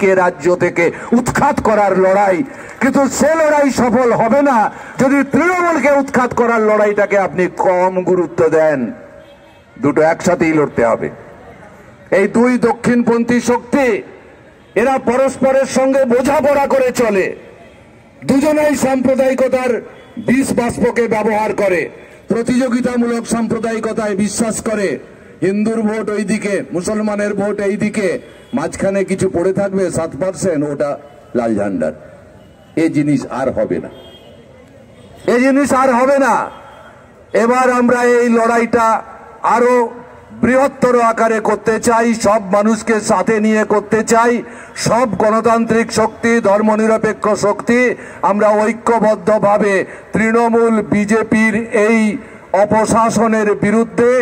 কে রাজ্য থেকে উৎখাত করার লড়াই, কিন্তু সে লড়াই সফল হবে না যদি তৃণমূলকে উৎখাত করার লড়াইটাকে আপনি কম গুরুত্ব দেন। দুটো একসাথেই লড়তে হবে। এই দুই দক্ষিণপন্থী শক্তি এরা পরস্পরের সঙ্গে বোঝাপড়া করে চলে, দুজনেই সাম্প্রদায়িকতার বিষ বাষ্পকে ব্যবহার করে, প্রতিযোগিতামূলক সাম্প্রদায়িকতায় বিশ্বাস করে। হিন্দুর ভোট ওই দিকে, মুসলমানের ভোট এই দিকে, মাঝখানে কিছু পড়ে থাকবে 7%, ওটা লাল ঝান্ডার। এই জিনিস আর হবে না, এই জিনিস আর হবে না। এবার আমরা এই লড়াইটা আরো বৃহত্তর আকারে করতে চাই, সব মানুষকে সাথে নিয়ে করতে চাই। সব গণতান্ত্রিক শক্তি, ধর্মনিরপেক্ষ শক্তি আমরা ঐক্যবদ্ধভাবে তৃণমূল বিজেপির এই অপশাসনের বিরুদ্ধে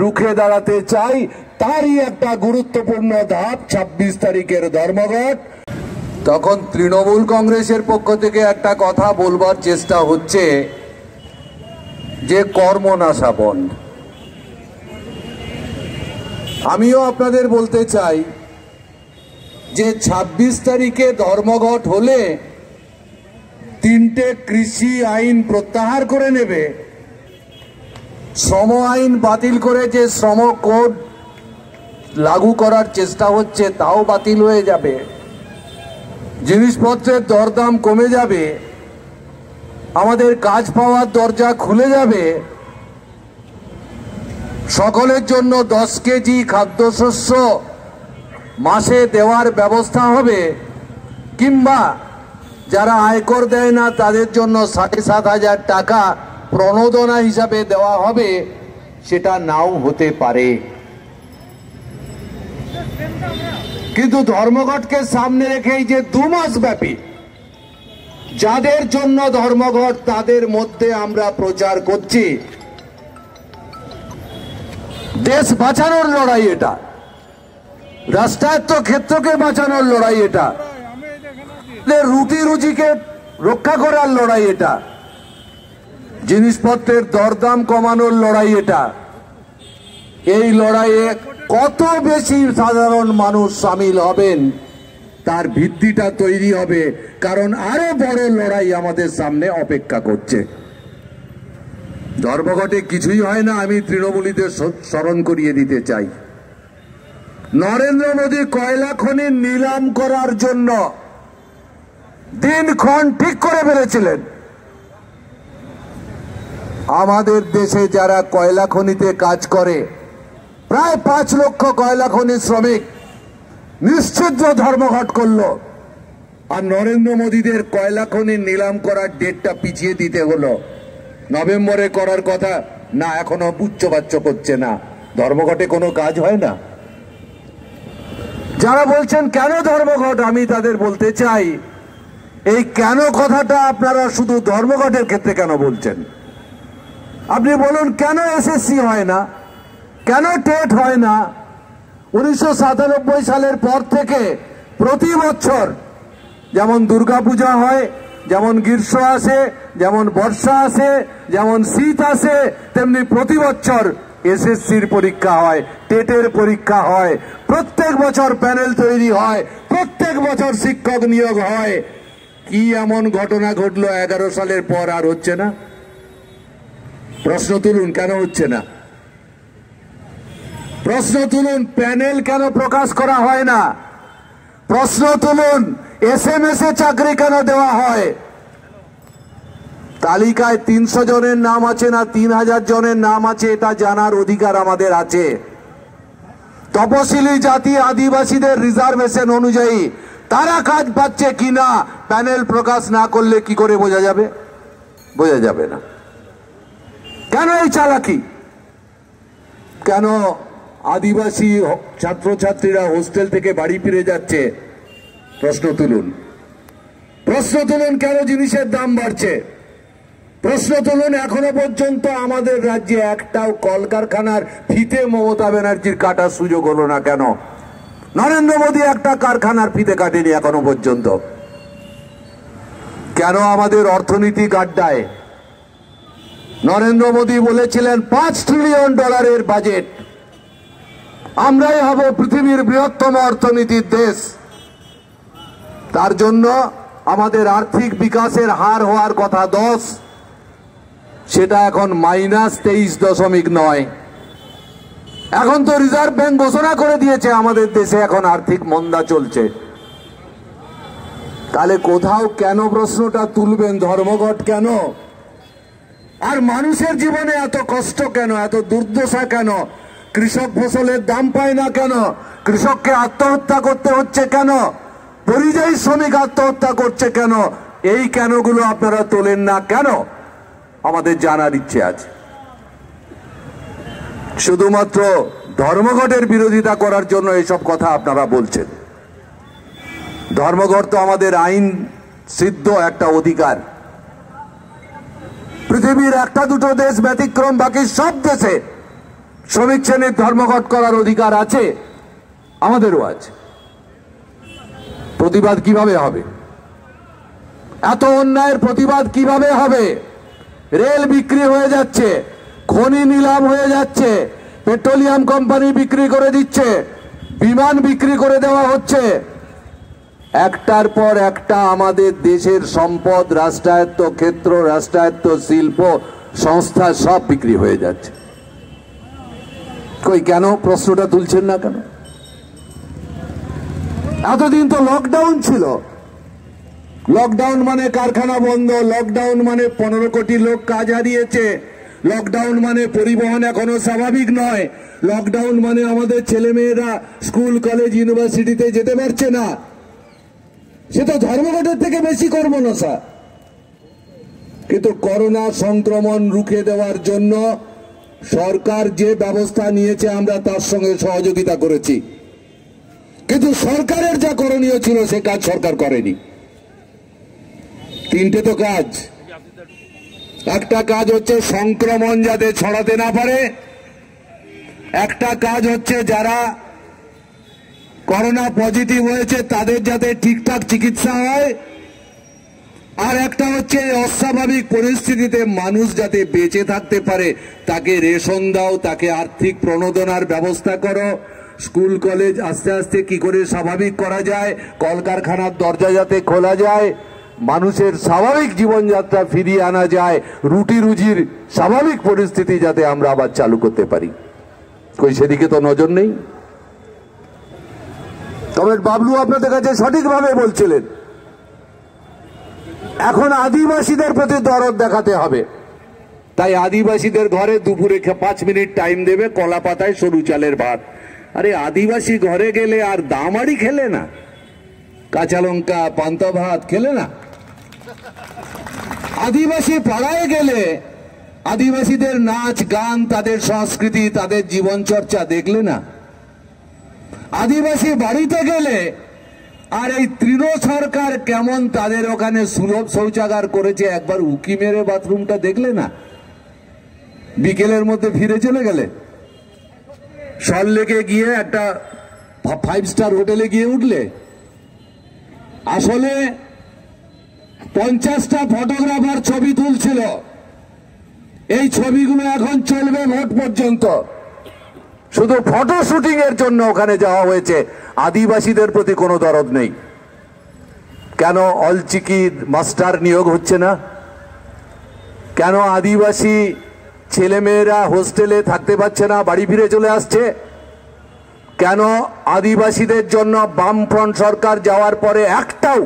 রুখে দাঁড়াতে চাই। তারই একটা গুরুত্বপূর্ণ ধাপ 26 তারিখের ধর্মঘট। তখন তৃণমূল কংগ্রেসের পক্ষ থেকে একটা কথা বলবার চেষ্টা হচ্ছে যে কর্মনাশা বন্ধ। আমিও আপনাদের বলতে চাই যে 26 তারিখে ধর্মঘট হলে 3টে কৃষি আইন প্রত্যাহার করে নেবে, শ্রম আইন বাতিল করে যে শ্রম কোড লাগু করার চেষ্টা হচ্ছে তাও বাতিল হয়ে যাবে, জিনিসপত্রের দরদাম কমে যাবে, আমাদের কাজ পাওয়ার দরজা খুলে যাবে, সকলের জন্য 10 কেজি খাদ্যশস্য মাসে দেওয়ার ব্যবস্থা হবে, কিংবা যারা আয়কর দেয় না তাদের জন্য 7,500 টাকা প্রণোদনা হিসাবে দেওয়া হবে, সেটা নাও হতে পারে। কিন্তু ধর্মঘটকে সামনে রেখেই যে 2 মাস ব্যাপী যাদের জন্য ধর্মঘট, তাদের মধ্যে আমরা প্রচার করছি দেশ বাঁচানোর লড়াই, এটা রাষ্ট্রায়ত্ত ক্ষেত্রকে বাঁচানোর লড়াই, এটা রুটি রুজিকে রক্ষা করার লড়াই, এটা জিনিসপত্রের দরদাম কমানোর লড়াই। এটা এই লড়াইয়ে কত বেশি সাধারণ মানুষ সামিল হবেন তার ভিত্তিটা তৈরি হবে, কারণ আরো বড় লড়াই আমাদের সামনে অপেক্ষা করছে। ধর্মঘটে কিছুই হয় না, আমি তৃণমূলীদের স্মরণ করিয়ে দিতে চাই। নরেন্দ্র মোদী কয়লা খনি নিলাম করার জন্য দিনক্ষণ ঠিক করে ফেলেছিলেন। আমাদের দেশে যারা কয়লা খনিতে কাজ করে, প্রায় 5 লক্ষ কয়লা খনি শ্রমিক নিশ্চিদ্র ধর্মঘট করলো, আর নরেন্দ্র মোদীদের কয়লা খনি নিলাম করার ডেটটা পিছিয়ে দিতে হলো। নভেম্বরে করার কথা, না এখনো উচ্চবাচ্য করছে না। ধর্মঘটে কোনো কাজ হয় না। যারা বলছেন কেন ধর্মঘট, আমি তাদের বলতে চাই এই কেন কথাটা আপনারা শুধু ধর্মঘটের ক্ষেত্রে কেন বলছেন? আপনি বলুন কেন এসএসসি হয় না, কেন টেট হয় না? 1997 সালের পর থেকে প্রতি বছর যেমন দুর্গাপূজা হয়, যেমন গ্রীষ্ম আসে, যেমন বর্ষা আসে, যেমন শীত আসে, তেমনি প্রতি বছর এসএসসির পরীক্ষা হয়, টেটের পরীক্ষা হয়, প্রত্যেক বছর প্যানেল তৈরি হয়, প্রত্যেক বছর শিক্ষক নিয়োগ হয়। কি এমন ঘটনা ঘটলো 11 সালের পর আর হচ্ছে না? প্রশ্ন তুলুন, কেন হচ্ছে না? প্রশ্ন তুলুন, প্যানেল কেন প্রকাশ করা হয় না? প্রশ্ন তুলুন, এসএমএস এ চাকরি কেন দেওয়া হয়? তালিকায় 300 জনের নাম আছে না 3000 জনের নাম আছে, এটা জানার অধিকার আমাদের আছে। তপশিলি জাতি আদিবাসীদের রিজার্ভেশন অনুযায়ী তারা কাজ পাচ্ছে কিনা প্যানেল প্রকাশ না করলে কি করে বোঝা যাবে? বোঝা যাবে না। কেন এই চালাকি? কেন আদিবাসী ছাত্রছাত্রীরা হোস্টেল থেকে বাড়ি ফিরে যাচ্ছে? প্রশ্ন তুলুন। প্রশ্ন তুলুন, কেন জিনিসের দাম বাড়ছে? প্রশ্ন তুলুন, এখনো পর্যন্ত আমাদের রাজ্যে একটাও কলকারখানার ফিতে মমতা ব্যানার্জির কাটার সুযোগ হলো না কেন? নরেন্দ্র মোদী একটা কারখানার ফিতে কাটেনি এখনো পর্যন্ত। কেন আমাদের অর্থনীতি গাড্ডায়? নরেন্দ্র মোদী বলেছিলেন $5 ট্রিলিয়ন বাজেট, আমরাই হব পৃথিবীর বৃহত্তম অর্থনীতির দেশ। তার জন্য আমাদের আর্থিক বিকাশের হার হওয়ার কথা 10, সেটা এখন -23.9। এখন তো রিজার্ভ ব্যাংক ঘোষণা করে দিয়েছে আমাদের দেশে এখন আর্থিক মন্দা চলছে। তাহলে কোথাও কেন প্রশ্নটা তুলবেন ধর্মঘট কেন? আর মানুষের জীবনে এত কষ্ট কেন, এত দুর্দশা কেন? কৃষক ফসলের দাম পায় না কেন? কৃষককে আত্মহত্যা করতে হচ্ছে কেন? পরিযায়ী শ্রমিক আত্মহত্যা করছে কেন? এই কেনগুলো আপনারা তোলেন না কেন? আমাদের জানার ইচ্ছে আছে। শুধুমাত্র ধর্মঘটের বিরোধিতা করার জন্য এইসব কথা আপনারা বলছেন। ধর্মঘট তো আমাদের আইন সিদ্ধ একটা অধিকার। পৃথিবীর একটা দুটো দেশ ব্যতিক্রম বাকি সব দেশে শ্রমিক শ্রেণীর ধর্মঘট করার অধিকার আছে, আমাদেরও আছে। প্রতিবাদ কিভাবে হবে? এত অন্যায়ের প্রতিবাদ কিভাবে হবে? রেল বিক্রি হয়ে যাচ্ছে, খনি নিলাম হয়ে যাচ্ছে, পেট্রোলিয়াম কোম্পানি বিক্রি করে দিচ্ছে, বিমান বিক্রি করে দেওয়া হচ্ছে। একটার পর একটা আমাদের দেশের সম্পদ, রাষ্ট্রায়ত্ত ক্ষেত্র, রাষ্ট্রায়ত্ত শিল্প সংস্থা সব বিক্রি হয়ে যাচ্ছে। কই কেন প্রশ্নটা তুলছেন না কেন? এতদিন তো লকডাউন ছিল। লকডাউন মানে কারখানা বন্ধ, লকডাউন মানে 15 কোটি লোক কাজ হারিয়েছে, লকডাউন মানে পরিবহন এখনো স্বাভাবিক নয়, লকডাউন মানে আমাদের ছেলেমেয়েরা স্কুল কলেজ ইউনিভার্সিটিতে যেতে পারছে না। সে তো ধর্মঘটের থেকে বেশি কর্মনাশা। কিন্তু করোনা সংক্রমণ রুখে দেওয়ার জন্য সরকার যে ব্যবস্থা নিয়েছে আমরা তার সঙ্গে সহযোগিতা করেছি, কিন্তু সরকারের যা করণীয় ছিল সে কাজ সরকার করেনি। তিনটে তো কাজ। একটা কাজ হচ্ছে সংক্রমণ যাতে ছড়াতে না পারে, একটা কাজ হচ্ছে যারা করোনা পজিটিভ হয়েছে তাদের যাতে ঠিকঠাক চিকিৎসা হয়, আর একটা হচ্ছে অস্বাভাবিক পরিস্থিতিতে মানুষ যাতে বেঁচে থাকতে পারে তাকে রেশন দাও, তাকে আর্থিক প্রণোদনার ব্যবস্থা করো, স্কুল কলেজ আস্তে আস্তে কি করে স্বাভাবিক করা যায়, কলকারখানার দরজা যাতে খোলা যায়, মানুষের স্বাভাবিক জীবনযাত্রা ফিরিয়ে আনা যায়, রুটি রুজির স্বাভাবিক পরিস্থিতি যাতে আমরা আবার চালু করতে পারি। কই সেদিকে তো নজর নেই। তবে বাবলু আপনাদের কাছে সঠিকভাবে বলছিলেন এখন আদিবাসীদের প্রতি দরদ দেখাতে হবে, তাই আদিবাসীদের ঘরে দুপুরে 5 মিনিট টাইম দেবে, কলা পাতায় সরু চালের ভাত। আরে আদিবাসী ঘরে গেলে আর দামাড়ি খেলে না, কাঁচা লঙ্কা পান্তা ভাত খেলে না। আদিবাসী পাড়ায় গেলে আদিবাসীদের নাচ গান, তাদের সংস্কৃতি, তাদের জীবন চর্চা দেখলে না। আদিবাসী বাড়িতে গেলে আর এই তৃণ সরকার কেমন তাদের ওখানে সুলভ শৌচাগার করেছে একবার উকি মেরে বাথরুমটা দেখলে না। বিকেলের মধ্যে ফিরে চলে গেলে সল্টলেকে গিয়ে একটা 5 স্টার হোটেলে গিয়ে উঠলে আসলে 50টা ফটোগ্রাফার ছবি তুলছিল। এই ছবিগুলো এখন চলবে ভোট পর্যন্ত। শুধু ফটো শুটিং এর জন্য ওখানে যাওয়া হয়েছে, আদিবাসীদের প্রতি কোনো দরদ নেই। কেন অলচিকি মাস্টার নিয়োগ হচ্ছে না? কেন আদিবাসী ছেলেমেয়েরা হোস্টেলে থাকতে পারছে না, বাড়ি ফিরে চলে আসছে? কেন আদিবাসীদের জন্য বামফ্রন্ট সরকার যাওয়ার পরে একটাও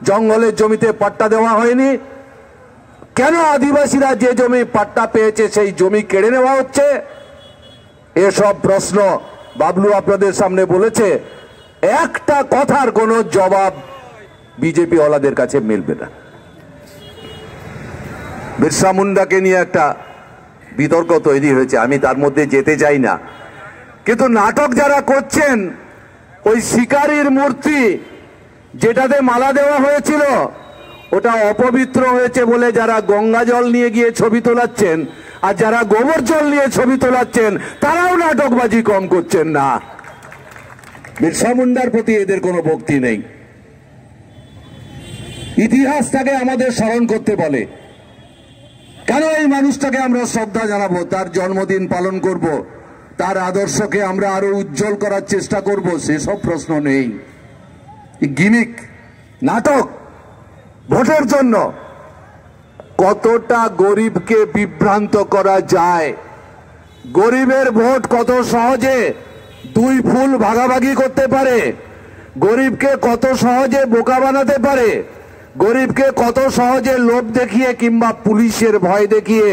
জঙ্গলের জমিতে পাট্টা দেওয়া হয়নি? কেন আদিবাসীরা যে জমি পাট্টা পেয়েছে সেই জমি কেড়ে নেওয়া হচ্ছে? এসব প্রশ্ন বাবলু আপনাদের সামনে বলেছে, একটা কথার কোনো জবাব বিজেপি ওয়ালাদের কাছে মিলবে না। বিরসা মুন্ডাকে নিয়ে একটা বিতর্ক তৈরি হয়েছে, আমি তার মধ্যে যেতে চাই না, কিন্তু নাটক যারা করছেন ওই শিকারীর মূর্তি যেটাতে মালা দেওয়া হয়েছিল ওটা অপবিত্র হয়েছে বলে যারা গঙ্গা জল নিয়ে গিয়ে ছবি তোলাচ্ছেন আর যারা গোবর জল নিয়ে ছবি তোলাচ্ছেন তারাও নাটকবাজি কম করছেন না। বিরসা মুন্ডার প্রতি এদের কোনো ভক্তি নেই। ইতিহাসটাকে আমাদের স্মরণ করতে বলে, কেন এই মানুষটাকে আমরা শ্রদ্ধা জানাবো, তার জন্মদিন পালন করব, তার আদর্শকে আমরা আরো উজ্জ্বল করার চেষ্টা করব, সেসব প্রশ্ন নেই। গিমিক নাটক ভোটের জন্য কতটা গরিবকে বিভ্রান্ত করা যায়, গরিবের ভোট কত সহজে দুই ফুল ভাগাভাগি করতে পারে, গরিবকে কত সহজে বোকা বানাতে পারে, গরিবকে কত সহজে লোভ দেখিয়ে কিংবা পুলিশের ভয় দেখিয়ে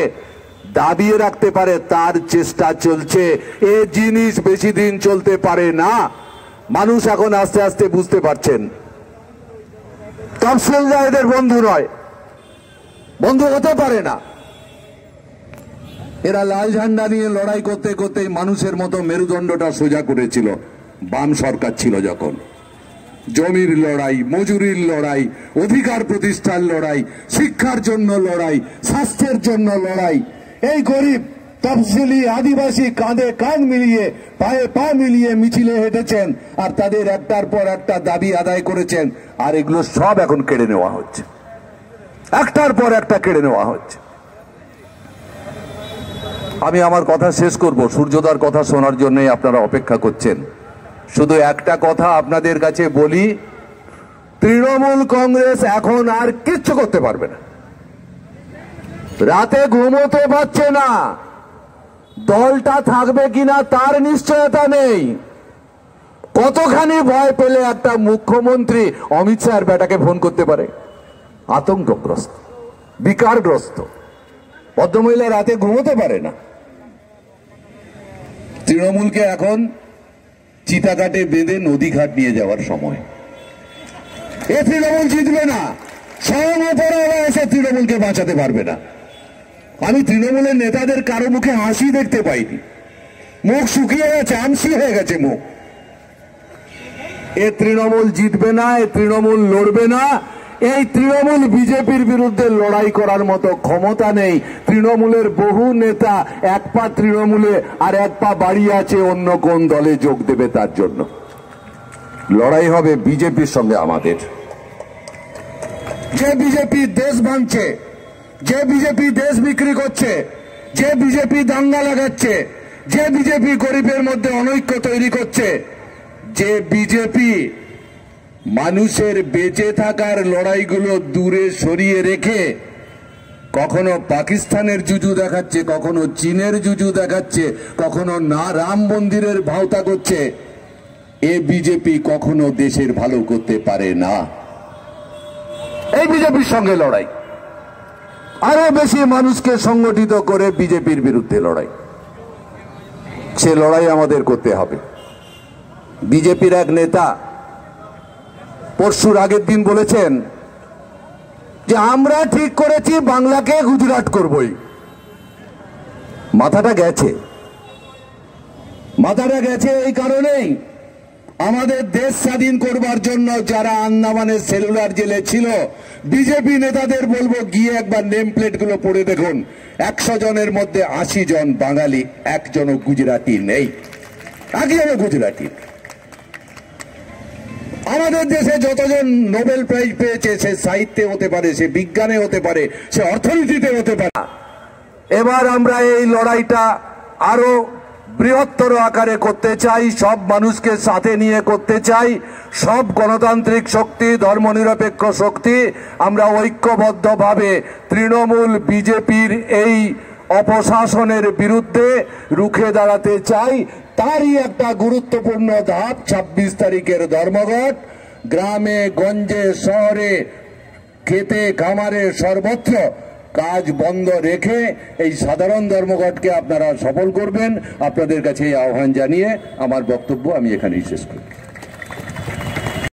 দাবিয়ে রাখতে পারে, তার চেষ্টা চলছে। এ জিনিস বেশি দিন চলতে পারে না। মানুষ এখন আস্তে আস্তে বুঝতে পারছেন তফসিলরা এদের বন্ধু নয়, বন্ধু হতে পারে না। এরা লাল ঝান্ডা নিয়ে লড়াই করতে করতে মানুষের মতো মেরুদণ্ডটা সোজা করেছিল বাম সরকার ছিল যখন। জমির লড়াই, মজুরির লড়াই, অধিকার প্রতিষ্ঠার লড়াই, শিক্ষার জন্য লড়াই, স্বাস্থ্যের জন্য লড়াই। এই গরিব তফসিলি আদিবাসী কাঁধে কাঁধ মিলিয়ে পায়ে পা মিলিয়ে মিছিলে হেঁটেছেন আর তাদের একটার পর একটা দাবি আদায় করেছেন। আর এগুলো সব এখন কেড়ে নেওয়া হচ্ছে, একটার পর একটা কেড়ে নেওয়া হচ্ছে। আমি আমার কথা শেষ করব, সূর্যোদয়ের কথা শোনার জন্যই আপনারা অপেক্ষা করছেন। শুধু একটা কথা আপনাদের কাছে বলি, তৃণমূল কংগ্রেস এখন আর কিচ্ছু করতে পারবে না। রাতে ঘুমোতে পারছে না, দলটা থাকবে কিনা তার নিশ্চয়তা নেই। কতখানি ভয় পেলে একটা মুখ্যমন্ত্রী অমিত শাহের বেটাকে ফোন করতে পারে? আতঙ্কগ্রস্ত, বিকারগ্রস্ত ভদ্রমহিলা রাতে ঘুমোতে পারে না। তৃণমূলকে এখন চিতাঘাটে বেঁধে নদীঘাট নিয়ে যাওয়ার সময়। এ তৃণমূল জিতবে না, স্বয়ং অপরাধ এসে তৃণমূলকে বাঁচাতে পারবে না। আমি তৃণমূলের নেতাদের কারো মুখে হাসি দেখতে পাইনি, মুখ শুকিয়ে গেছে, আমসি হয়ে গেছে মুখ। এ তৃণমূল জিতবে না, এ তৃণমূল লড়বে না। এই তৃণমূল বিজেপির বিরুদ্ধে লড়াই করার মতো ক্ষমতা নেই। তৃণমূলের বহু নেতা এক পা তৃণমূলে আর এক পা বাড়িয়ে আছে অন্য কোন দলে যোগ দেবে তার জন্য। লড়াই হবে বিজেপির সঙ্গে আমাদের। যে বিজেপি দেশ ভাঙছে, যে বিজেপি দেশ বিক্রি করছে, যে বিজেপি দাঙ্গা লাগাচ্ছে, যে বিজেপি গরিবের মধ্যে অনৈক্য তৈরি করছে, যে বিজেপি মানুষের বেঁচে থাকার লড়াইগুলো দূরে সরিয়ে রেখে কখনো পাকিস্তানের জুজু দেখাচ্ছে, কখনো চীনের জুজু দেখাচ্ছে, কখনো না রাম মন্দিরের ভাওতা করছে, এ বিজেপি কখনো দেশের ভালো করতে পারে না। এই বিজেপির সঙ্গে লড়াই, আরো বেশি মানুষকে সংগঠিত করে বিজেপির বিরুদ্ধে লড়াই, সে লড়াই আমাদের করতে হবে। বিজেপির এক নেতা পরশুর আগের দিন বলেছেন যে আমরা ঠিক করেছি বাংলাকে গুজরাট করবই। মাথাটা গেছে, মাথাটা গেছে এই কারণেই আমাদের দেশ স্বাধীন করবার জন্য যারা আন্দামানের সেলুলার জেলে ছিল, বিজেপি নেতাদের বলবো গিয়ে একবার নেম প্লেট গুলো পড়ে দেখুন। 100 জনের মধ্যে 80 জন বাঙালি, একজনও গুজরাটি নেই, একজনও গুজরাটি। আমাদের দেশে যতজন নোবেল প্রাইজ পেয়েছে, সে সাহিত্যে হতে পারে, সে বিজ্ঞানে হতে পারে, সে অর্থনীতিতে হতে পারে। এবার আমরা এই লড়াইটা আরো বৃহত্তর আকারে করতে চাই, সব মানুষকে সাথে নিয়ে করতে চাই। সব গণতান্ত্রিক শক্তি, ধর্মনিরপেক্ষ শক্তি আমরা ঐক্যবদ্ধভাবে তৃণমূল বিজেপির এই অপশাসনের বিরুদ্ধে রুখে দাঁড়াতে চাই। তারই একটা গুরুত্বপূর্ণ ধাপ 26 তারিখের ধর্মঘট। গ্রামে গঞ্জে শহরে খেতে খামারে সর্বত্র কাজ বন্ধ রেখে এই সাধারণ ধর্মঘটকে আপনারা সফল করবেন। আপনাদের কাছে এই আহ্বান জানিয়ে আমার বক্তব্য আমি এখানেই শেষ করি।